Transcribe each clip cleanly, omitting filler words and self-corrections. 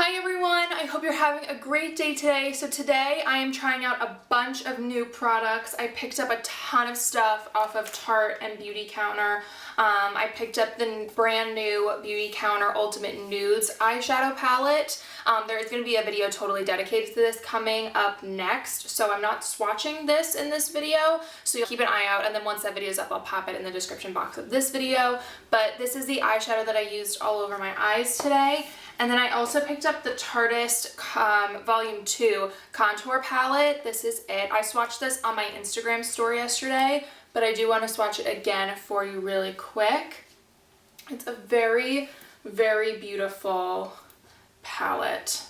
Hi everyone, I hope you're having a great day today. So today I am trying out a bunch of new products. I picked up a ton of stuff off of Tarte and Beauty Counter. I picked up the brand new Beauty Counter Ultimate Nudes eyeshadow palette. There's going to be a video totally dedicated to this coming up next, so I'm not swatching this in this video, so you'll keep an eye out, and then once that video is up, I'll pop it in the description box of this video. But this is the eyeshadow that I used all over my eyes today. And then I also picked up the Tarteist Volume 2 Contour Palette. This is it. I swatched this on my Instagram story yesterday, but I do want to swatch it again for you really quick. It's a very, very beautiful palette.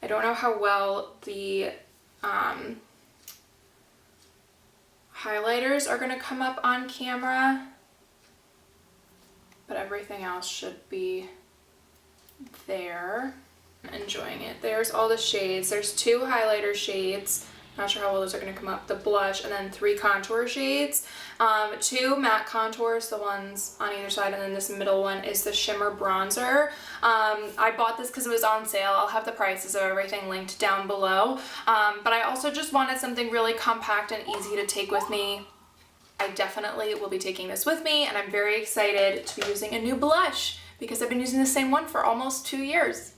I don't know how well the highlighters are going to come up on camera, but everything else should be there. Enjoying it. There's all the shades. There's 2 highlighter shades. Not sure how well those are going to come up. The blush, and then 3 contour shades. 2 matte contours, the ones on either side, and then this middle one is the shimmer bronzer. I bought this because it was on sale. I'll have the prices of everything linked down below. But I also just wanted something really compact and easy to take with me. I definitely will be taking this with me, and I'm very excited to be using a new blush because I've been using the same one for almost 2 years.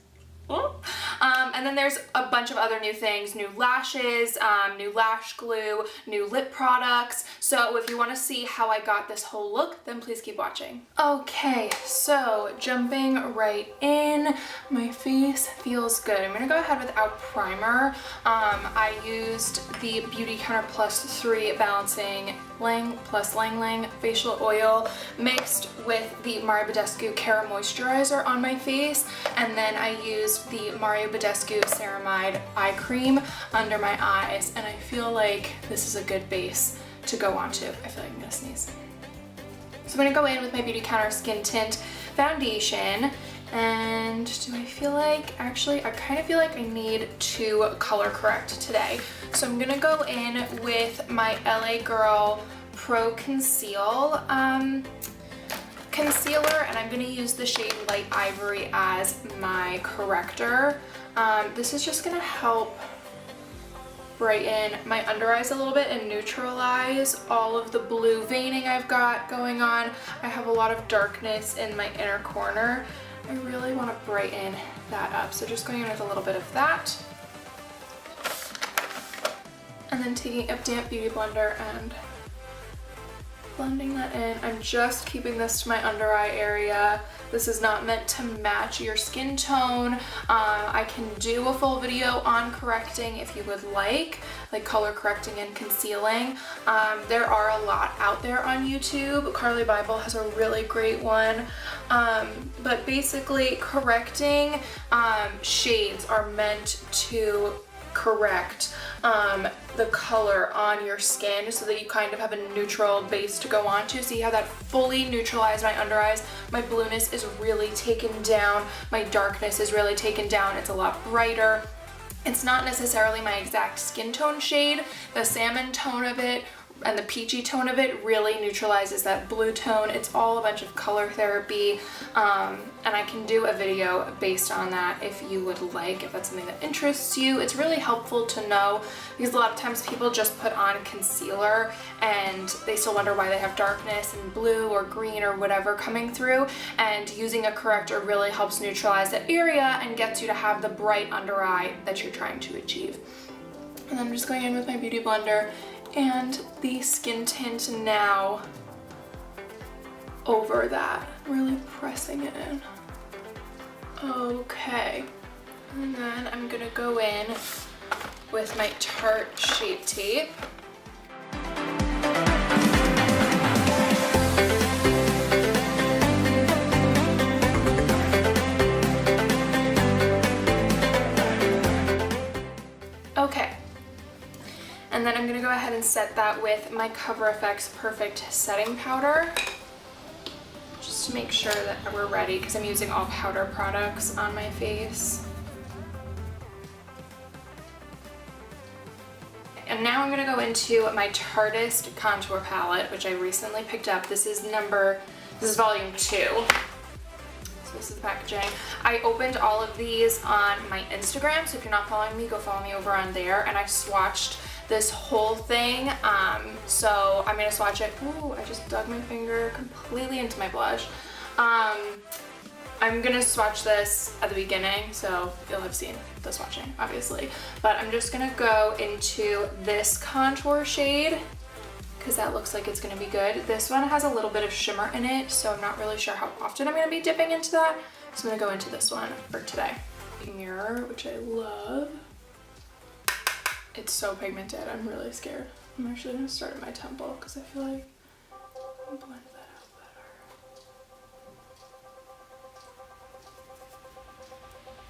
And then there's a bunch of other new things, new lashes, new lash glue, new lip products. So if you want to see how I got this whole look, then please keep watching. Okay, so jumping right in, my face feels good. I'm going to go ahead without primer. I used the Beauty Counter Plus 3 Balancing Lang plus Lang Lang facial oil mixed with the Mario Badescu Cara Moisturizer on my face, and then I used the Mario Badescu Ceramide Eye Cream under my eyes, and I feel like this is a good base to go onto. I feel like I'm gonna sneeze. So I'm gonna go in with my Beauty Counter Skin Tint Foundation, and do I feel like, actually I kind of feel like I need to color correct today. So I'm gonna go in with my LA Girl Pro Conceal concealer, and I'm going to use the shade Light Ivory as my corrector. This is just going to help brighten my under eyes a little bit and neutralize all of the blue veining I've got going on. I have a lot of darkness in my inner corner. I really want to brighten that up, so just going in with a little bit of that. And then taking a damp beauty blender and blending that in. I'm just keeping this to my under eye area. This is not meant to match your skin tone. I can do a full video on correcting if you would like color correcting and concealing. There are a lot out there on YouTube. Carly Bible has a really great one. But basically correcting shades are meant to correct the color on your skin so that you kind of have a neutral base to go on to. See how that fully neutralized my under eyes? My blueness is really taken down. My darkness is really taken down. It's a lot brighter. It's not necessarily my exact skin tone shade. The salmon tone of it and the peachy tone of it really neutralizes that blue tone. It's all a bunch of color therapy, and I can do a video based on that if you would like, if that's something that interests you. It's really helpful to know because a lot of times people just put on concealer and they still wonder why they have darkness and blue or green or whatever coming through, and using a corrector really helps neutralize that area and gets you to have the bright under eye that you're trying to achieve. And then I'm just going in with my beauty blender and the skin tint now over that, really pressing it in. Okay, and then I'm gonna go in with my Tarte Shape Tape. Okay. And then I'm going to go ahead and set that with my Cover FX Perfect Setting Powder, just to make sure that we're ready because I'm using all powder products on my face. And now I'm going to go into my Tarteist Contour Palette, which I recently picked up. This is Volume 2. So this is the packaging. I opened all of these on my Instagram, so if you're not following me, go follow me over on there. And I swatched this whole thing, so I'm gonna swatch it. Ooh, I just dug my finger completely into my blush. I'm gonna swatch this at the beginning, so you'll have seen the swatching, obviously. But I'm just gonna go into this contour shade, because that looks like it's gonna be good. This one has a little bit of shimmer in it, so I'm not really sure how often I'm gonna be dipping into that. So I'm gonna go into this one for today. Mirror, which I love. It's so pigmented, I'm really scared. I'm actually gonna start at my temple because I feel like I'll blend that out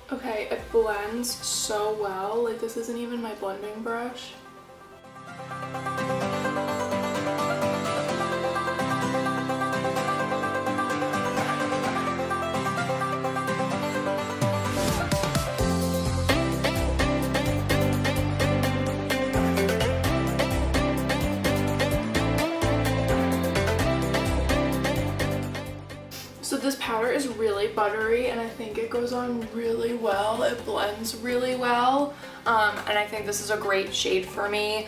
better. Okay, it blends so well. Like, this isn't even my blending brush. This powder is really buttery and I think it goes on really well. It blends really well, and I think this is a great shade for me.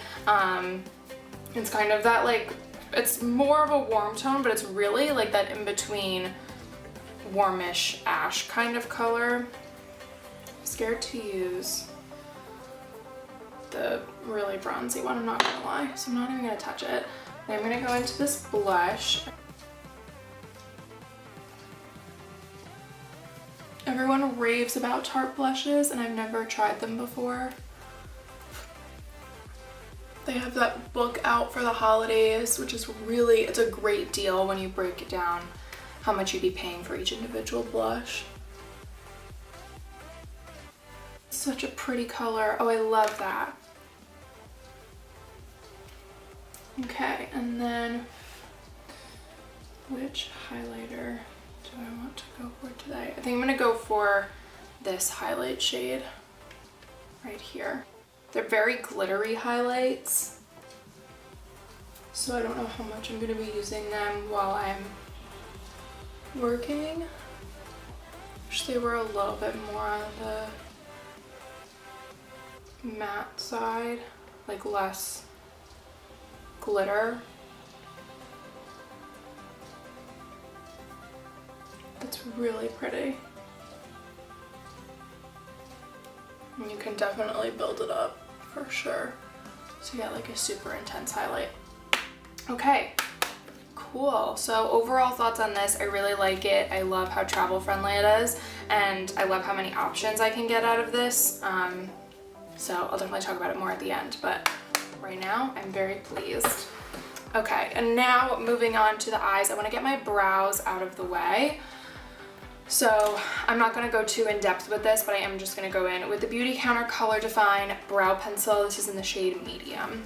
It's kind of that, like, it's more of a warm tone, but it's really like that in between warmish ash kind of color. I'm scared to use the really bronzy one, I'm not gonna lie, so I'm not even gonna touch it. I'm gonna go into this blush. Everyone raves about Tarte blushes and I've never tried them before. They have that book out for the holidays, which is really, it's a great deal when you break it down how much you'd be paying for each individual blush. Such a pretty color. Oh, I love that. Okay, and then which highlighter do I want to go for today? I think I'm gonna go for this highlight shade right here. They're very glittery highlights, so I don't know how much I'm gonna be using them while I'm working. Wish they were a little bit more on the matte side, like less glitter. It's really pretty. And you can definitely build it up for sure. So you get like a super intense highlight. Okay, cool. So overall thoughts on this, I really like it. I love how travel friendly it is, and I love how many options I can get out of this. So I'll definitely talk about it more at the end, but right now I'm very pleased. Okay, and now moving on to the eyes, I want to get my brows out of the way. So I'm not going to go too in depth with this, but I am just going to go in with the Beauty Counter Color Define Brow Pencil. This is in the shade Medium.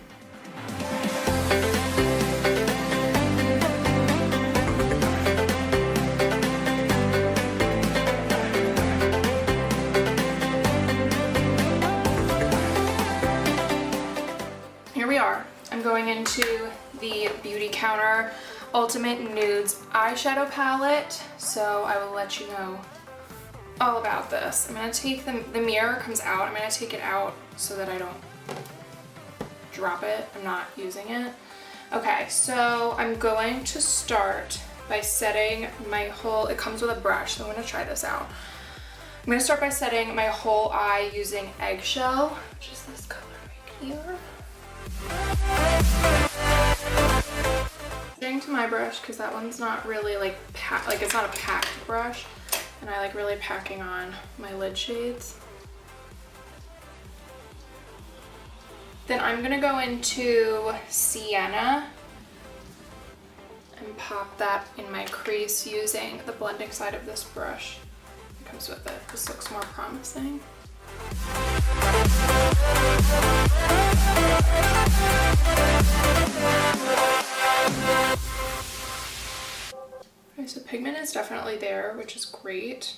Here we are. I'm going into the Beauty Counter Ultimate Nudes eyeshadow palette, so I will let you know all about this. I'm going to take the mirror comes out. I'm going to take it out so that I don't drop it. I'm not using it. Okay, so I'm going to start by setting my whole, it comes with a brush, so I'm going to try this out. I'm going to start by setting my whole eye using Eggshell, which is this color right here. To my brush, because that one's not really like it's not a packed brush, and I like really packing on my lid shades. Then I'm gonna go into Sienna and pop that in my crease using the blending side of this brush. It comes with it. This looks more promising. Okay, so pigment is definitely there, which is great.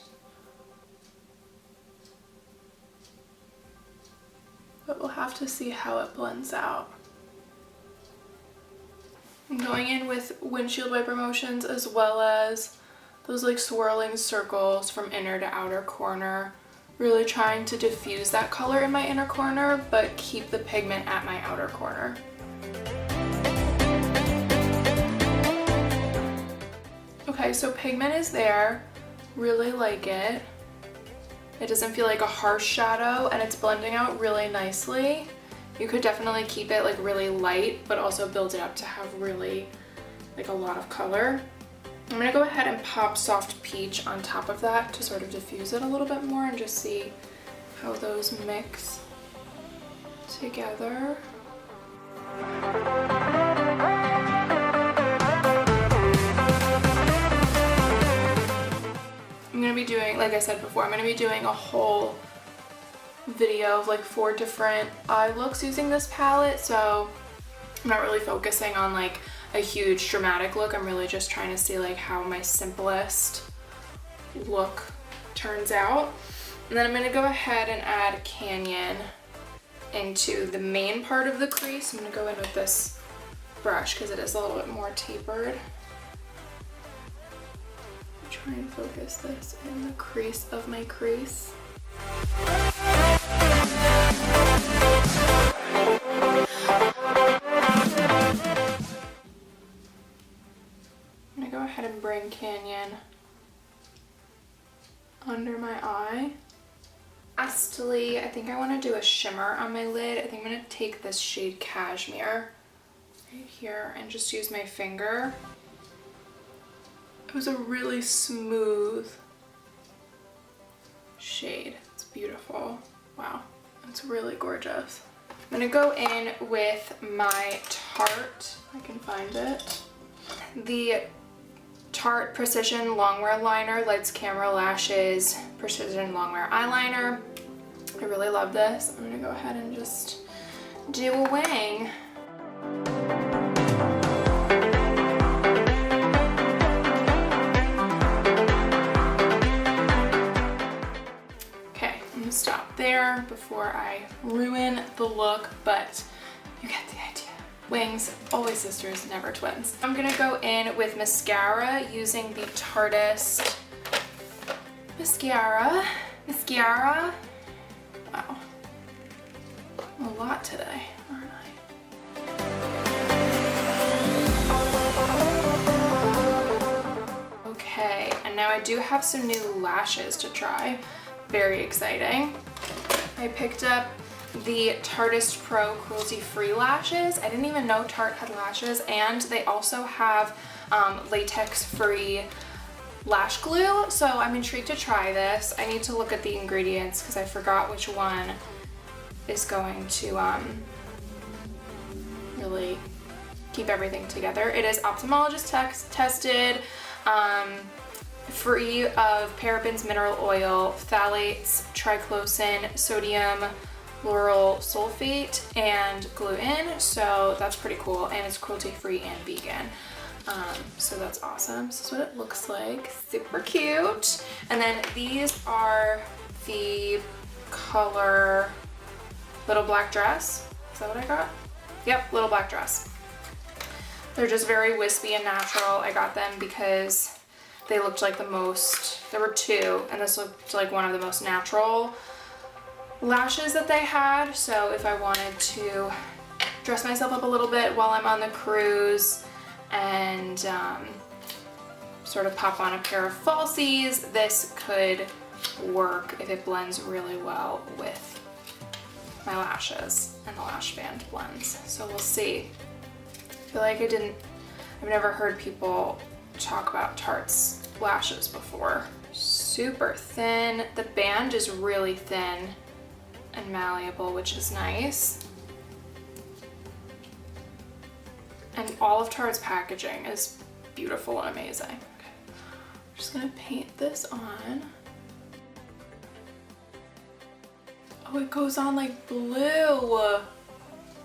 But we'll have to see how it blends out. I'm going in with windshield wiper motions as well as those like swirling circles from inner to outer corner. Really trying to diffuse that color in my inner corner, but keep the pigment at my outer corner. Okay, so pigment is there. Really like it. It doesn't feel like a harsh shadow, and it's blending out really nicely. You could definitely keep it like really light, but also build it up to have really like a lot of color. I'm gonna go ahead and pop Soft Peach on top of that to sort of diffuse it a little bit more and just see how those mix together. I'm gonna be doing, like I said before, I'm gonna be doing a whole video of like 4 different eye looks using this palette, so I'm not really focusing on like a huge dramatic look. I'm really just trying to see like how my simplest look turns out. And then I'm going to go ahead and add Canyon into the main part of the crease. I'm going to go in with this brush because it is a little bit more tapered. Try and focus this in the crease of my crease. I'm gonna go ahead and bring Canyon under my eye. Lastly, I think I want to do a shimmer on my lid. I think I'm gonna take this shade Cashmere right here and just use my finger. It was a really smooth shade. It's beautiful. Wow, it's really gorgeous. I'm gonna go in with my Tarte, if I can find it. The Tarte Precision Longwear Liner, Lights Camera Lashes Precision Longwear Eyeliner. I really love this. I'm gonna go ahead and just do a wing. Okay, I'm gonna stop there before I ruin the look, but you get the idea. Wings, always sisters, never twins. I'm gonna go in with mascara using the Tarteist mascara. Wow, a lot today, aren't I? Okay, and now I do have some new lashes to try. Very exciting. I picked up the Tarteist Pro Cruelty Free lashes. I didn't even know Tarte had lashes, and they also have latex free lash glue, so I'm intrigued to try this. I need to look at the ingredients because I forgot which one is going to really keep everything together. It is ophthalmologist tested, free of parabens, mineral oil, phthalates, triclosan, sodium lauryl sulfate, and gluten, so that's pretty cool, and it's cruelty free and vegan, so that's awesome. This is what it looks like. Super cute. And then these are the color Little Black Dress. Is that what I got? Yep, Little Black Dress. They're just very wispy and natural. I got them because they looked like the most, there were 2, and this looked like one of the most natural lashes that they had, so if I wanted to dress myself up a little bit while I'm on the cruise and sort of pop on a pair of falsies, this could work if it blends really well with my lashes and the lash band blends. So we'll see. I feel like I've never heard people talk about Tarte's lashes before. Super thin. The band is really thin and malleable, which is nice. And all of Tarte's packaging is beautiful and amazing. Okay. I'm just gonna paint this on. Oh, it goes on like blue.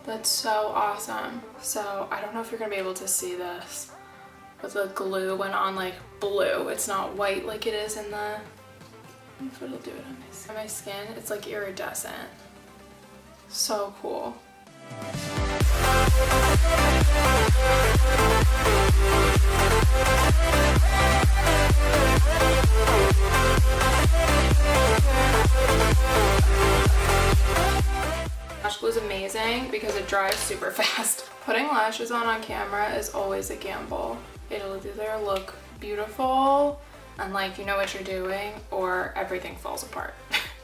That's so awesome. So I don't know if you're gonna be able to see this, but the glue went on like blue. It's not white like it is in the, if it'll do it on my skin. It's like iridescent. So cool. Lash glue is amazing because it dries super fast. Putting lashes on camera is always a gamble. It'll either look beautiful and like you know what you're doing, or everything falls apart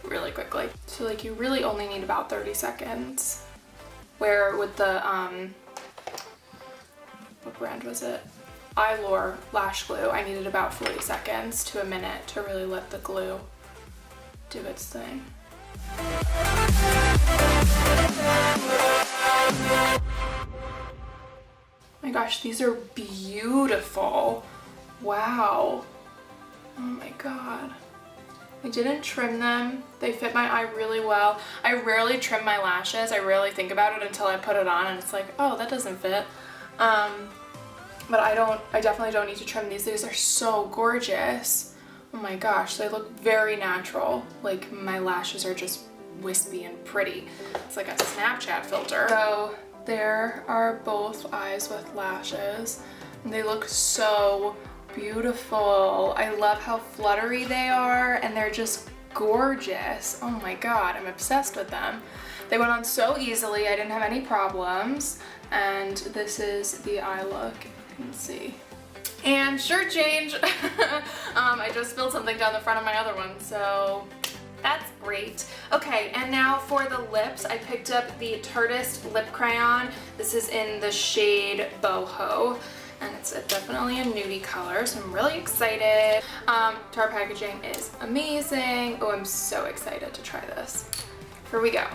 really quickly. So like you really only need about 30 seconds. Where with the, what brand was it? Eyelure lash glue, I needed about 40 seconds to a minute to really let the glue do its thing. Oh my gosh, these are beautiful. Wow. Oh my god. I didn't trim them. They fit my eye really well. I rarely trim my lashes. I rarely think about it until I put it on and it's like, oh, that doesn't fit. But I definitely don't need to trim these. These are so gorgeous. Oh my gosh, they look very natural. Like my lashes are just wispy and pretty. It's like a Snapchat filter. So there are both eyes with lashes. And they look so beautiful. I love how fluttery they are and they're just gorgeous. Oh my god, I'm obsessed with them. They went on so easily, I didn't have any problems. And this is the eye look, you can see. And shirt change. I just spilled something down the front of my other one, so that's great. Okay, and now for the lips, I picked up the Tartist lip crayon. This is in the shade Boho. And it's definitely a nudie color, so I'm really excited. Tarte packaging is amazing. Oh, I'm so excited to try this. Here we go.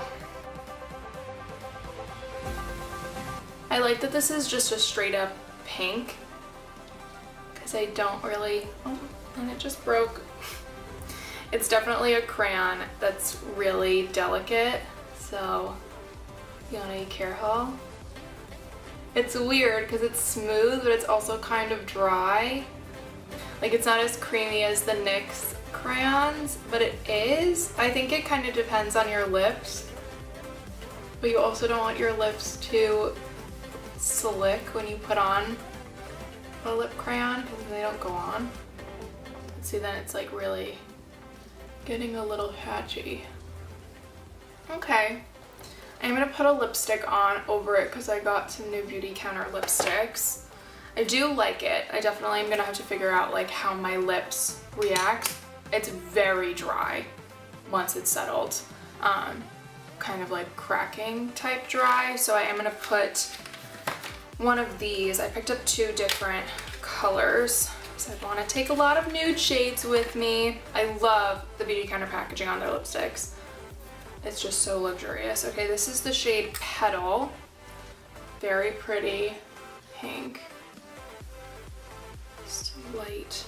I like that this is just a straight up pink, because I don't really, oh, and it just broke. It's definitely a crayon that's really delicate, so you wanna be careful. It's weird because it's smooth, but it's also kind of dry. Like it's not as creamy as the NYX crayons, but it is. I think it kind of depends on your lips, but you also don't want your lips too slick when you put on a lip crayon because they don't go on. See, then it's like really getting a little patchy. Okay. I'm gonna put a lipstick on over it because I got some new Beauty Counter lipsticks. I do like it. I definitely am gonna have to figure out like how my lips react. It's very dry once it's settled. Kind of like cracking type dry. So I am gonna put one of these. I picked up two different colors. So I wanna take a lot of nude shades with me. I love the Beauty Counter packaging on their lipsticks. It's just so luxurious. Okay, this is the shade Petal. Very pretty pink. Just a light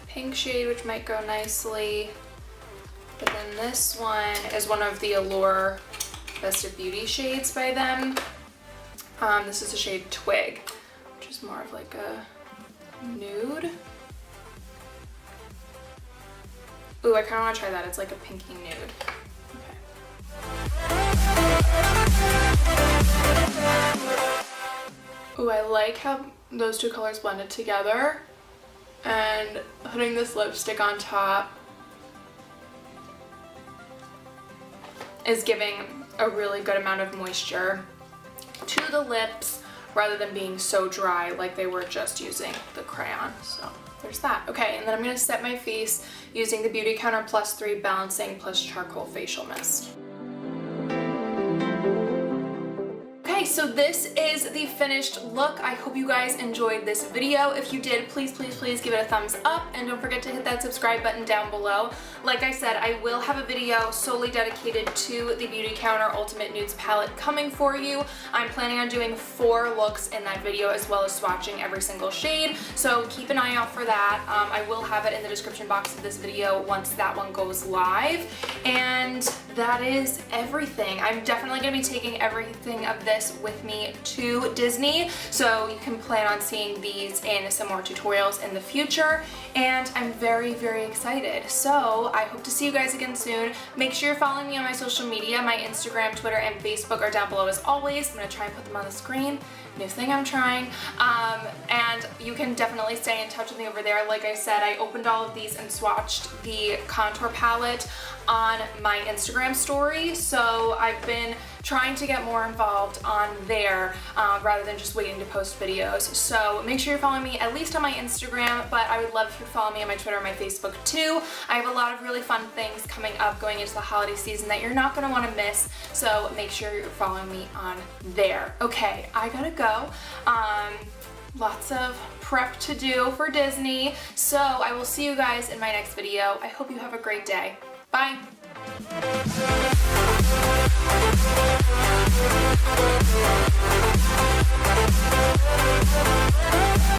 pink shade, which might go nicely. But then this one is one of the Allure Best of Beauty shades by them. This is the shade Twig, which is more of like a nude. Ooh, I kind of want to try that. It's like a pinky nude. Ooh, I like how those two colors blended together, and putting this lipstick on top is giving a really good amount of moisture to the lips rather than being so dry like they were just using the crayon. So there's that. Okay, and then I'm going to set my face using the Beauty Counter +3 Balancing Plus Charcoal Facial Mist. So this is the finished look. I hope you guys enjoyed this video. If you did, please, please, please give it a thumbs up, and don't forget to hit that subscribe button down below. Like I said, I will have a video solely dedicated to the Beauty Counter Ultimate Nudes palette coming for you. I'm planning on doing 4 looks in that video, as well as swatching every single shade, so keep an eye out for that. I will have it in the description box of this video once that one goes live. And that is everything. I'm definitely gonna be taking everything of this with me to Disney, so you can plan on seeing these in some more tutorials in the future, and I'm very, very excited. So I hope to see you guys again soon. Make sure you're following me on my social media. My Instagram, Twitter, and Facebook are down below as always. I'm gonna try and put them on the screen. New thing I'm trying. And you can definitely stay in touch with me over there. Like I said, I opened all of these and swatched the contour palette on my Instagram story, so I've been trying to get more involved on there rather than just waiting to post videos. So make sure you're following me at least on my Instagram, but I would love if you follow me on my Twitter and my Facebook too. I have a lot of really fun things coming up going into the holiday season that you're not going to want to miss, so make sure you're following me on there. Okay, I gotta go. Lots of prep to do for Disney, so I will see you guys in my next video. I hope you have a great day. Bye!